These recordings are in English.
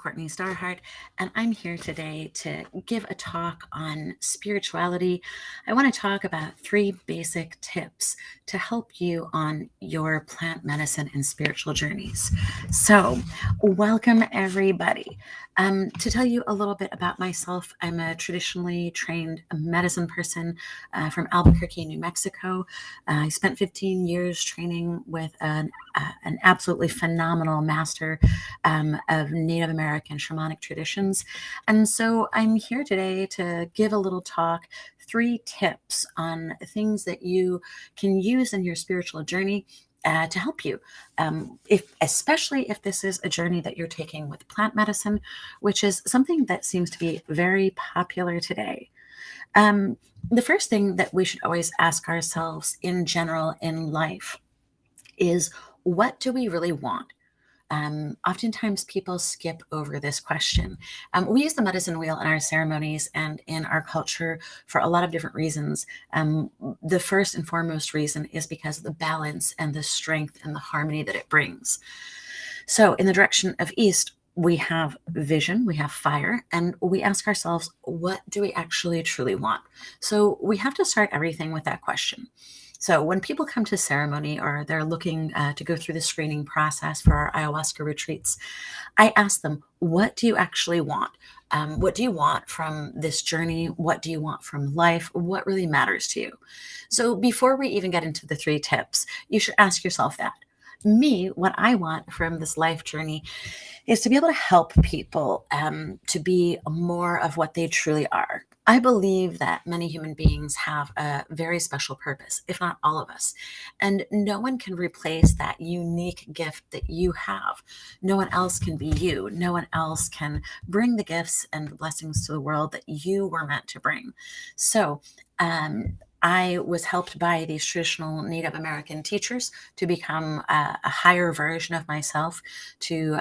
Courtney Starhart, and I'm here today to give a talk on spirituality. I want to talk about three basic tips to help you on your plant medicine and spiritual journeys. So, welcome everybody. To tell you a little bit about myself, I'm a traditionally trained medicine person from Albuquerque, New Mexico. I spent 15 years training with an absolutely phenomenal master of Native American shamanic traditions. And so I'm here today to give a little talk, three tips on things that you can use in your spiritual journey to help you, especially if this is a journey that you're taking with plant medicine, which is something that seems to be very popular today. Um, the first thing that we should always ask ourselves in general in life is, what do we really want? Oftentimes people skip over this question. We use the medicine wheel in our ceremonies and in our culture for a lot of different reasons. The first and foremost reason is because of the balance and the strength and the harmony that it brings. So in the direction of East, we have vision, we have fire, and we ask ourselves, what do we actually truly want? So we have to start everything with that question. So when people come to ceremony or they're looking to go through the screening process for our ayahuasca retreats, I ask them, what do you actually want? What do you want from this journey? What do you want from life? What really matters to you? So before we even get into the three tips, you should ask yourself that. Me, what I want from this life journey is to be able to help people to be more of what they truly are. I believe that many human beings have a very special purpose, if not all of us. And no one can replace that unique gift that you have. No one else can be you. No one else can bring the gifts and the blessings to the world that you were meant to bring. So, I was helped by these traditional Native American teachers to become a higher version of myself, to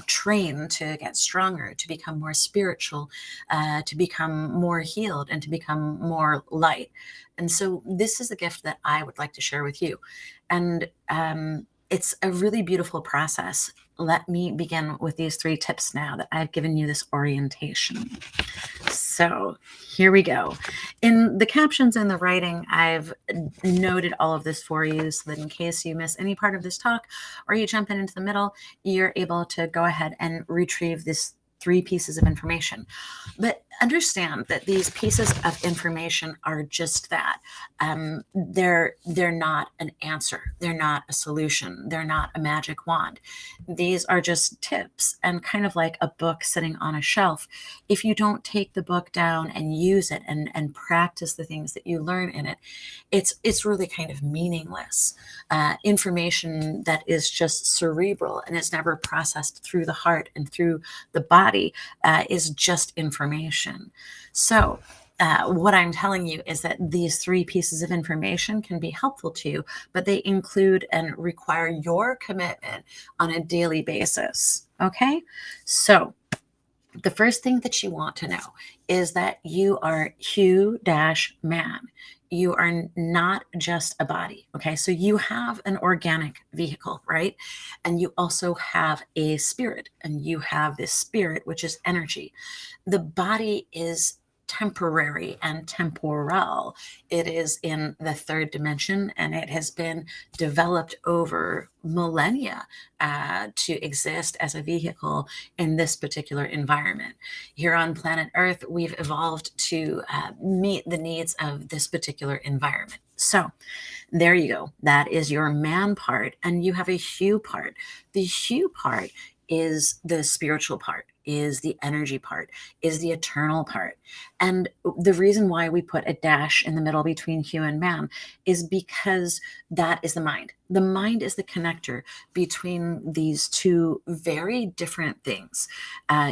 train, to get stronger, to become more spiritual, to become more healed, and to become more light. And so this is the gift that I would like to share with you. And it's a really beautiful process. Let me begin with these three tips now that I've given you this orientation. So here we go. In the captions and the writing, I've noted all of this for you so that in case you miss any part of this talk or you jump in into the middle, you're able to go ahead and retrieve this three pieces of information. But understand that these pieces of information are just that. They're not an answer. They're not a solution. They're not a magic wand. These are just tips, and kind of like a book sitting on a shelf. If you don't take the book down and use it and practice the things that you learn in it, it's really kind of meaningless. Information that is just cerebral and is never processed through the heart and through the body is just information. So, what I'm telling you is that these three pieces of information can be helpful to you, but they include and require your commitment on a daily basis. Okay? So, the first thing that you want to know is that you are Hu-man. You are not just a body. Okay. So you have an organic vehicle, right? And you also have a spirit, and you have this spirit, which is energy. The body is temporary and temporal. It is in the third dimension, and it has been developed over millennia to exist as a vehicle in this particular environment. Here on planet Earth, we've evolved to meet the needs of this particular environment. So there you go. That is your man part, and you have a Hu part. The Hu part is the spiritual part, is the energy part, is the eternal part. And the reason why we put a dash in the middle between Hu and man is because that is the mind. The mind is the connector between these two very different things.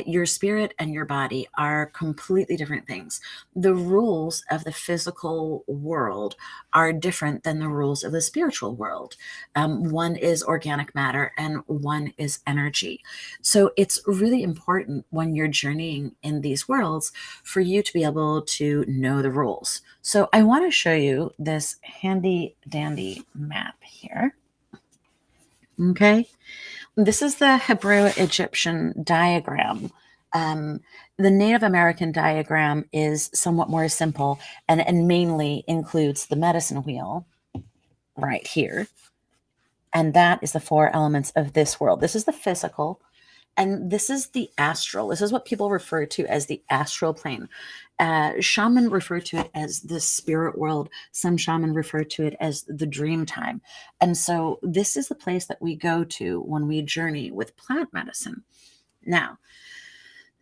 Your spirit and your body are completely different things. The rules of the physical world are different than the rules of the spiritual world. One is organic matter and one is energy. So it's really important when you're journeying in these worlds for you to be able to know the rules. So I want to show you this handy dandy map here. Okay. This is the Hebrew-Egyptian diagram. Um, the Native American diagram is somewhat more simple and mainly includes the medicine wheel right here. And that is the four elements of this world. This is the physical, and this is the astral. This is what people refer to as the astral plane. Shaman refer to it as the spirit world. Some shaman refer to it as the dream time. And so this is the place that we go to when we journey with plant medicine. Now,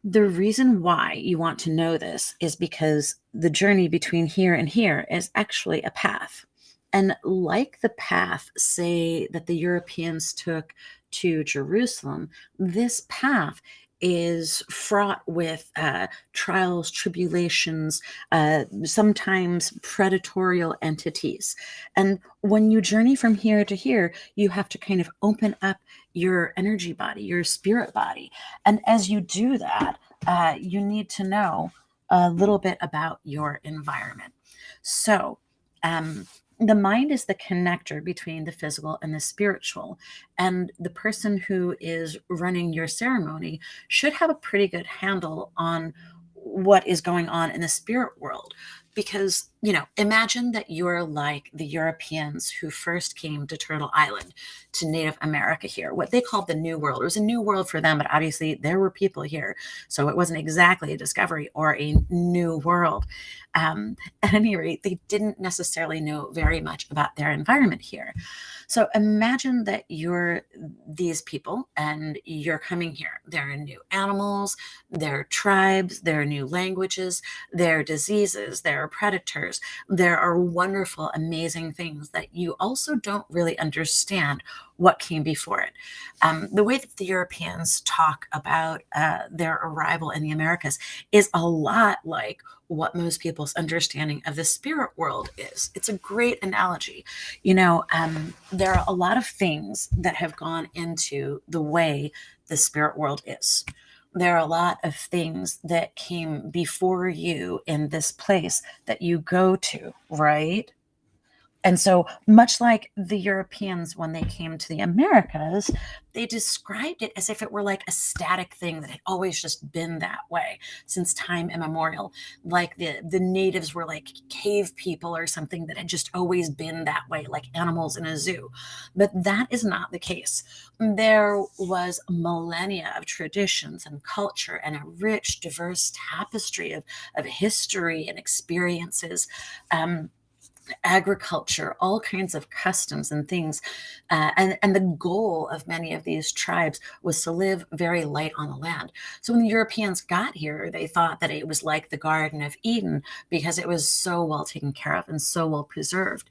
the reason why you want to know this is because the journey between here and here is actually a path. And like the path, say, that the Europeans took to Jerusalem, this path is fraught with trials, tribulations, sometimes predatorial entities. And when you journey from here to here, you have to kind of open up your energy body, your spirit body. And as you do that, you need to know a little bit about your environment. So, the mind is the connector between the physical and the spiritual. And the person who is running your ceremony should have a pretty good handle on what is going on in the spirit world. Because, imagine that you're like the Europeans who first came to Turtle Island, to Native America here, what they called the New World. It was a new world for them, but obviously there were people here. So it wasn't exactly a discovery or a new world. At any rate, they didn't necessarily know very much about their environment here. So imagine that you're these people and you're coming here. There are new animals, there are tribes, there are new languages, there are diseases, there are predators, there are wonderful, amazing things that you also don't really understand what came before it. The way that the Europeans talk about their arrival in the Americas is a lot like what most people's understanding of the spirit world is. It's a great analogy. There are a lot of things that have gone into the way the spirit world is. There are a lot of things that came before you in this place that you go to, right? And so, much like the Europeans when they came to the Americas, they described it as if it were like a static thing that had always just been that way since time immemorial. Like the natives were like cave people or something that had just always been that way, like animals in a zoo. But that is not the case. There was millennia of traditions and culture and a rich, diverse tapestry of history and experiences. Agriculture, all kinds of customs and things. And the goal of many of these tribes was to live very light on the land. So when the Europeans got here, they thought that it was like the Garden of Eden because it was so well taken care of and so well preserved.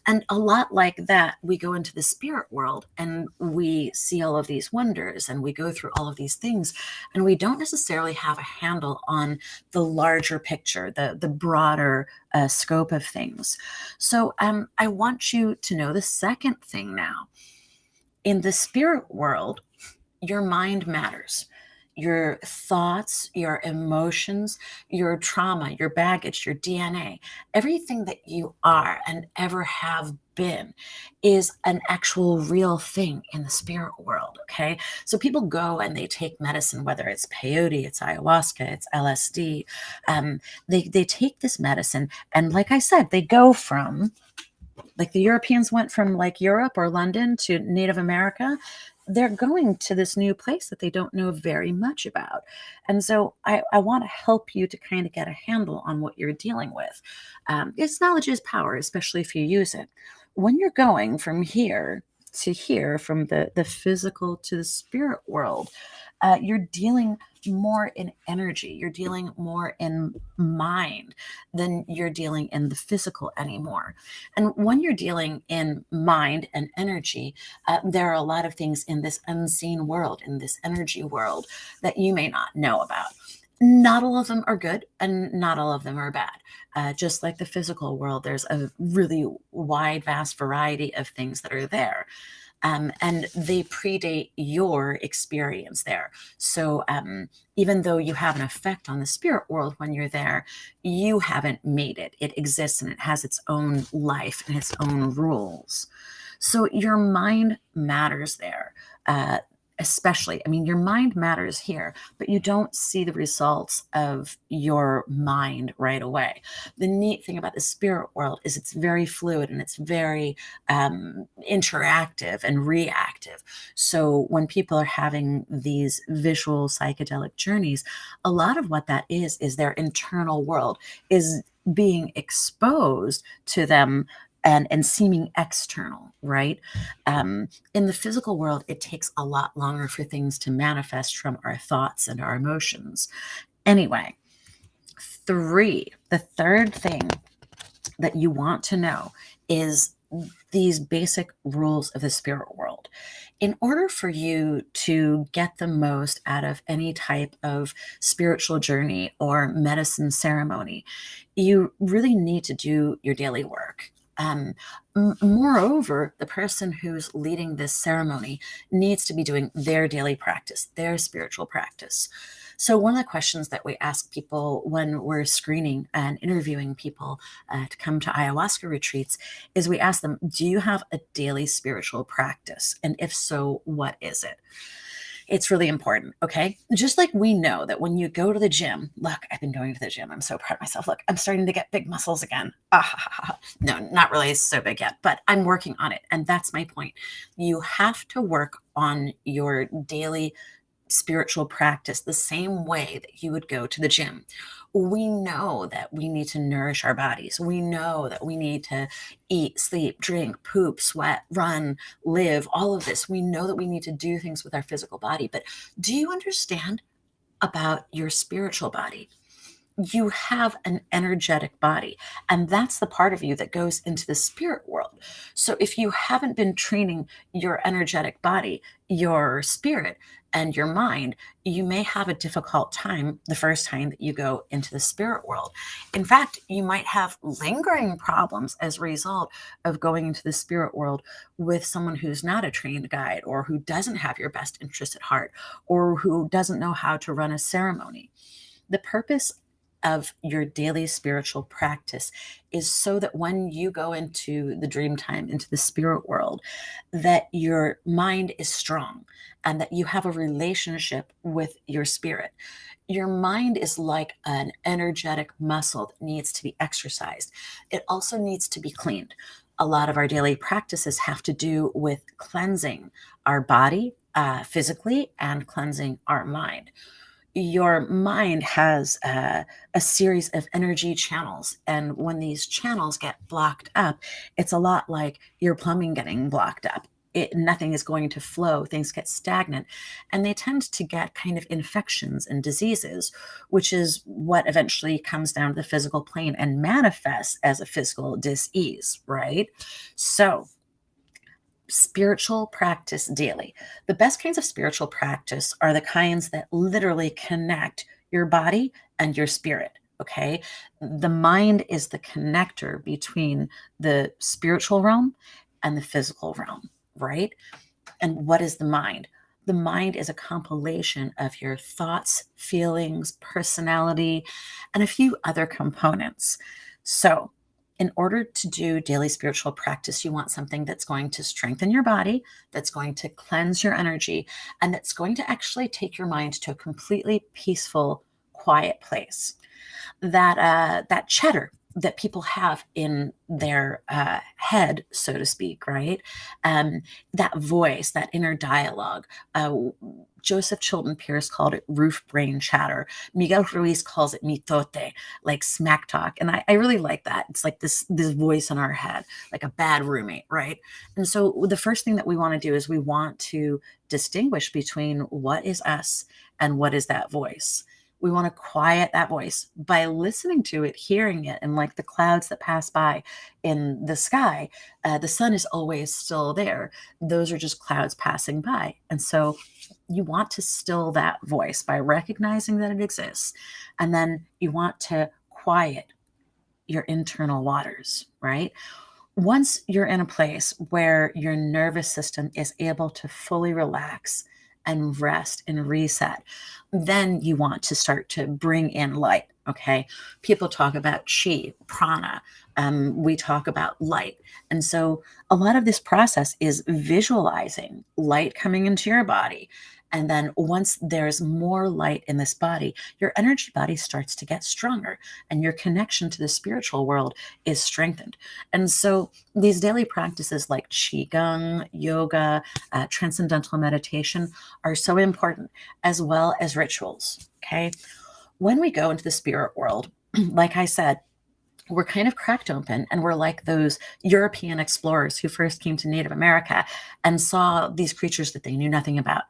And a lot like that, we go into the spirit world and we see all of these wonders and we go through all of these things. And we don't necessarily have a handle on the larger picture, the broader scope of things. So I want you to know the second thing now. In the spirit world, your mind matters. Your thoughts, your emotions, your trauma, your baggage, your DNA, everything that you are and ever have been is an actual real thing in the spirit world. Okay. So people go and they take medicine, whether it's peyote, it's ayahuasca, it's LSD. They take this medicine. And like I said, they go from like the Europeans went from like Europe or London to Native America. They're going to this new place that they don't know very much about. And so I want to help you to kind of get a handle on what you're dealing with. Because knowledge is power, especially if you use it. When you're going from here to here, from the physical to the spirit world, you're dealing more in energy. You're dealing more in mind than you're dealing in the physical anymore. And when you're dealing in mind and energy, there are a lot of things in this unseen world, in this energy world, that you may not know about. Not all of them are good and not all of them are bad. Just like the physical world, there's a really wide, vast variety of things that are there. And they predate your experience there. So even though you have an effect on the spirit world when you're there, you haven't made it. It exists and it has its own life and its own rules. So your mind matters there. especially, I mean, your mind matters here, but you don't see the results of your mind right away. The neat thing about the spirit world is it's very fluid and it's very interactive and reactive. So when people are having these visual psychedelic journeys, a lot of what that is their internal world is being exposed to them and seeming external, right? In the physical world, it takes a lot longer for things to manifest from our thoughts and our emotions. Anyway, the third thing that you want to know is these basic rules of the spirit world. In order for you to get the most out of any type of spiritual journey or medicine ceremony, you really need to do your daily work. Moreover, the person who's leading this ceremony needs to be doing their daily practice, their spiritual practice. So, one of the questions that we ask people when we're screening and interviewing people to come to ayahuasca retreats is we ask them, do you have a daily spiritual practice? And if so, what is it? It's really important, okay? Just like we know that when you go to the gym, look, I've been going to the gym. I'm so proud of myself. Look, I'm starting to get big muscles again. No, not really so big yet, but I'm working on it. And that's my point. You have to work on your daily spiritual practice the same way that you would go to the gym. We know that we need to nourish our bodies. We know that we need to eat, sleep, drink, poop, sweat, run, live, all of this. We know that we need to do things with our physical body. But do you understand about your spiritual body? You have an energetic body, and that's the part of you that goes into the spirit world. So if you haven't been training your energetic body, your spirit, and your mind, you may have a difficult time the first time that you go into the spirit world. In fact, you might have lingering problems as a result of going into the spirit world with someone who's not a trained guide, or who doesn't have your best interest at heart, or who doesn't know how to run a ceremony. The purpose of your daily spiritual practice is so that when you go into the dream time, into the spirit world, that your mind is strong and that you have a relationship with your spirit. Your mind is like an energetic muscle that needs to be exercised. It also needs to be cleaned. A lot of our daily practices have to do with cleansing our body physically and cleansing our mind. Your mind has a series of energy channels. And when these channels get blocked up, it's a lot like your plumbing getting blocked up. Nothing is going to flow, things get stagnant, and they tend to get kind of infections and diseases, which is what eventually comes down to the physical plane and manifests as a physical dis-ease, right? So, spiritual practice daily. The best kinds of spiritual practice are the kinds that literally connect your body and your spirit. Okay. The mind is the connector between the spiritual realm and the physical realm, right? And what is the mind? The mind is a compilation of your thoughts, feelings, personality, and a few other components. So, in order to do daily spiritual practice, you want something that's going to strengthen your body, that's going to cleanse your energy, and that's going to actually take your mind to a completely peaceful, quiet place. That chatter that people have in their head, so to speak, right? That voice, that inner dialogue. Joseph Chilton Pierce called it roof brain chatter. Miguel Ruiz calls it mitote, like smack talk. And I really like that. It's like this voice in our head, like a bad roommate, right? And so the first thing that we want to do is we want to distinguish between what is us and what is that voice. We want to quiet that voice by listening to it, hearing it, and like the clouds that pass by in the sky, the sun is always still there. Those are just clouds passing by. And so you want to still that voice by recognizing that it exists. And then you want to quiet your internal waters, right? Once you're in a place where your nervous system is able to fully relax and rest and reset. Then you want to start to bring in light. Okay. People talk about chi, prana. We talk about light. And so a lot of this process is visualizing light coming into your body. And then once there's more light in this body, your energy body starts to get stronger and your connection to the spiritual world is strengthened. And so these daily practices like qigong, yoga, transcendental meditation are so important, as well as rituals. Okay. When we go into the spirit world, like I said, we're kind of cracked open and we're like those European explorers who first came to Native America and saw these creatures that they knew nothing about.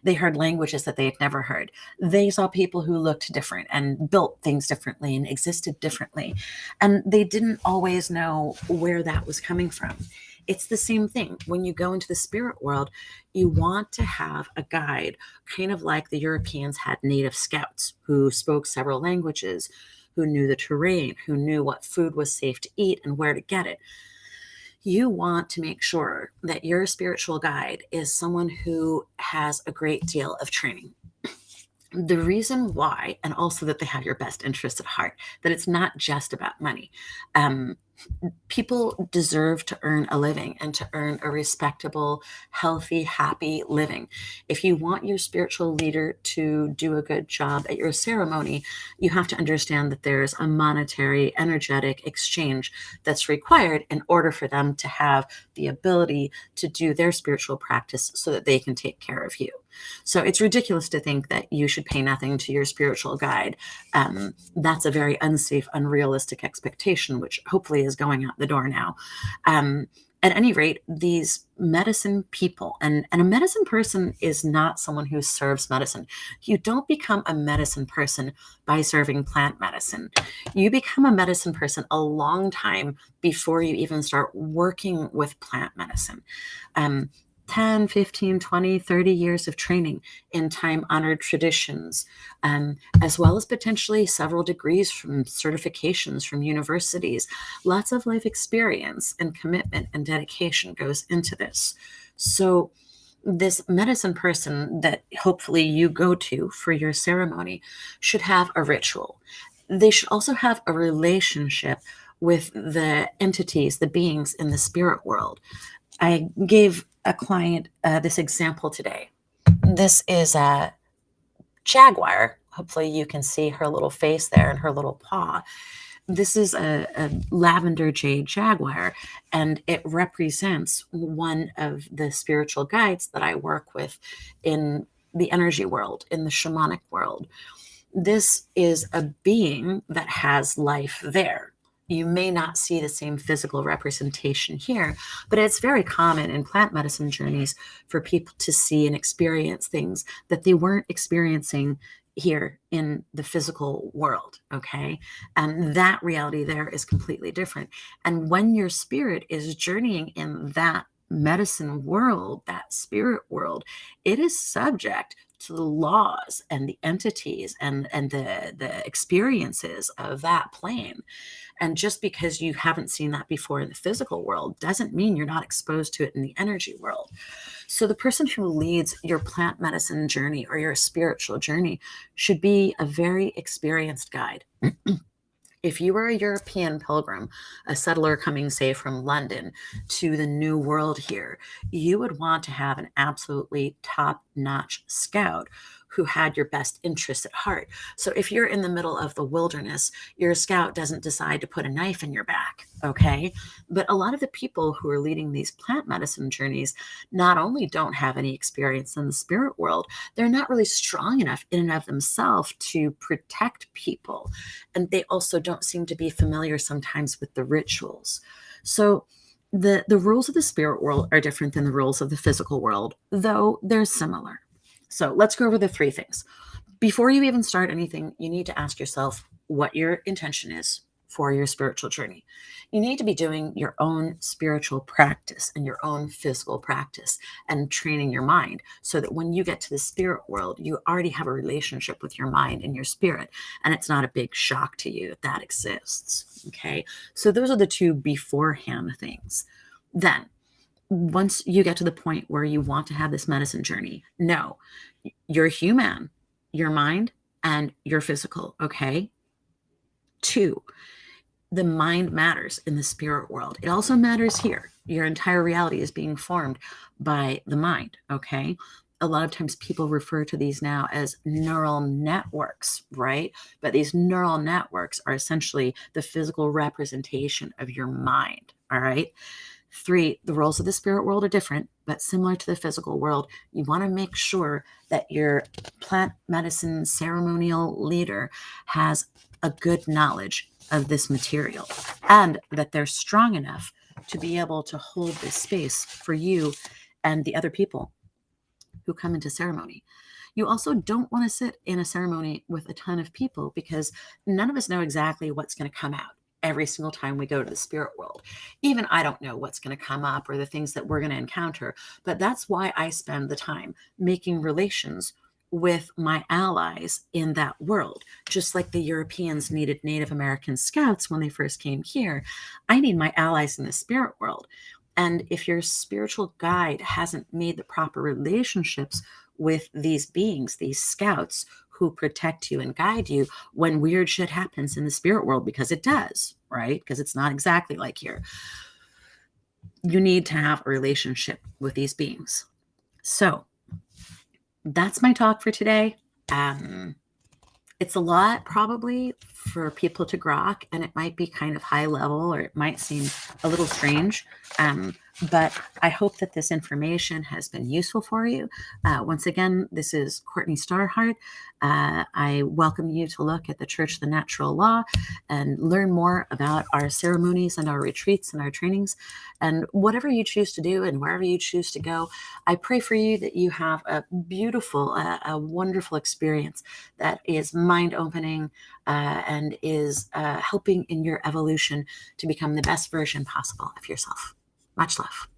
They heard languages that they had never heard. They saw people who looked different and built things differently and existed differently. And they didn't always know where that was coming from. It's the same thing. When you go into the spirit world, you want to have a guide, kind of like the Europeans had native scouts who spoke several languages, who knew the terrain, who knew what food was safe to eat and where to get it. You want to make sure that your spiritual guide is someone who has a great deal of training. The reason why, and also that they have your best interest at heart, that it's not just about money. People deserve to earn a living and to earn a respectable, healthy, happy living. If you want your spiritual leader to do a good job at your ceremony, you have to understand that there's a monetary, energetic exchange that's required in order for them to have the ability to do their spiritual practice so that they can take care of you. So it's ridiculous to think that you should pay nothing to your spiritual guide. That's a very unsafe, unrealistic expectation, which hopefully is going out the door now. At any rate, these medicine people, and a medicine person is not someone who serves medicine. You don't become a medicine person by serving plant medicine. You become a medicine person a long time before you even start working with plant medicine. 10, 15, 20, 30 years of training in time-honored traditions, as well as potentially several degrees from certifications from universities. Lots of life experience and commitment and dedication goes into this. So this medicine person that hopefully you go to for your ceremony should have a ritual. They should also have a relationship with the entities, the beings in the spirit world. I gave a client this example today. This is a jaguar. Hopefully you can see her little face there and her little paw. This is a lavender jade jaguar, and it represents one of the spiritual guides that I work with in the energy world, in the shamanic world. This is a being that has life there. You may not see the same physical representation here, but it's very common in plant medicine journeys for people to see and experience things that they weren't experiencing here in the physical world. Okay. And that reality there is completely different. And when your spirit is journeying in that medicine world, that spirit world, it is subject to the laws and the entities and the experiences of that plane. And just because you haven't seen that before in the physical world doesn't mean you're not exposed to it in the energy world. So the person who leads your plant medicine journey or your spiritual journey should be a very experienced guide. If you were a European pilgrim, a settler coming, say, from London to the New World here, you would want to have an absolutely top-notch scout who had your best interests at heart. So if you're in the middle of the wilderness, your scout doesn't decide to put a knife in your back, okay? But a lot of the people who are leading these plant medicine journeys not only don't have any experience in the spirit world, they're not really strong enough in and of themselves to protect people. And they also don't seem to be familiar sometimes with the rituals. So the rules of the spirit world are different than the rules of the physical world, though they're similar. So let's go over the three things. Before you even start anything, you need to ask yourself what your intention is for your spiritual journey. You need to be doing your own spiritual practice and your own physical practice and training your mind so that when you get to the spirit world, you already have a relationship with your mind and your spirit, and it's not a big shock to you that that exists. Okay, so those are the two beforehand things. Then once you get to the point where you want to have this medicine journey, no, you're human, your mind and your physical, okay? Two, the mind matters in the spirit world. It also matters here. Your entire reality is being formed by the mind, okay? A lot of times people refer to these now as neural networks, right? But these neural networks are essentially the physical representation of your mind, all right? Three, the roles of the spirit world are different, but similar to the physical world. You want to make sure that your plant medicine ceremonial leader has a good knowledge of this material and that they're strong enough to be able to hold this space for you and the other people who come into ceremony. You also don't want to sit in a ceremony with a ton of people because none of us know exactly what's going to come out every single time we go to the spirit world. Even I don't know what's going to come up or the things that we're going to encounter, but that's why I spend the time making relations with my allies in that world. Just like the Europeans needed Native American scouts when they first came here, I need my allies in the spirit world. And if your spiritual guide hasn't made the proper relationships with these beings, these scouts who protect you and guide you when weird shit happens in the spirit world, because it does, right? Because it's not exactly like here. You need to have a relationship with these beings. So that's my talk for today. It's a lot probably for people to grok, and it might be kind of high level or it might seem a little strange. But I hope that this information has been useful for you. Once again, this is Courtney Starhart. I welcome you to look at the Church of the Natural Law and learn more about our ceremonies and our retreats and our trainings. And whatever you choose to do and wherever you choose to go, I pray for you that you have a beautiful, a wonderful experience that is mind-opening and is helping in your evolution to become the best version possible of yourself. Much love.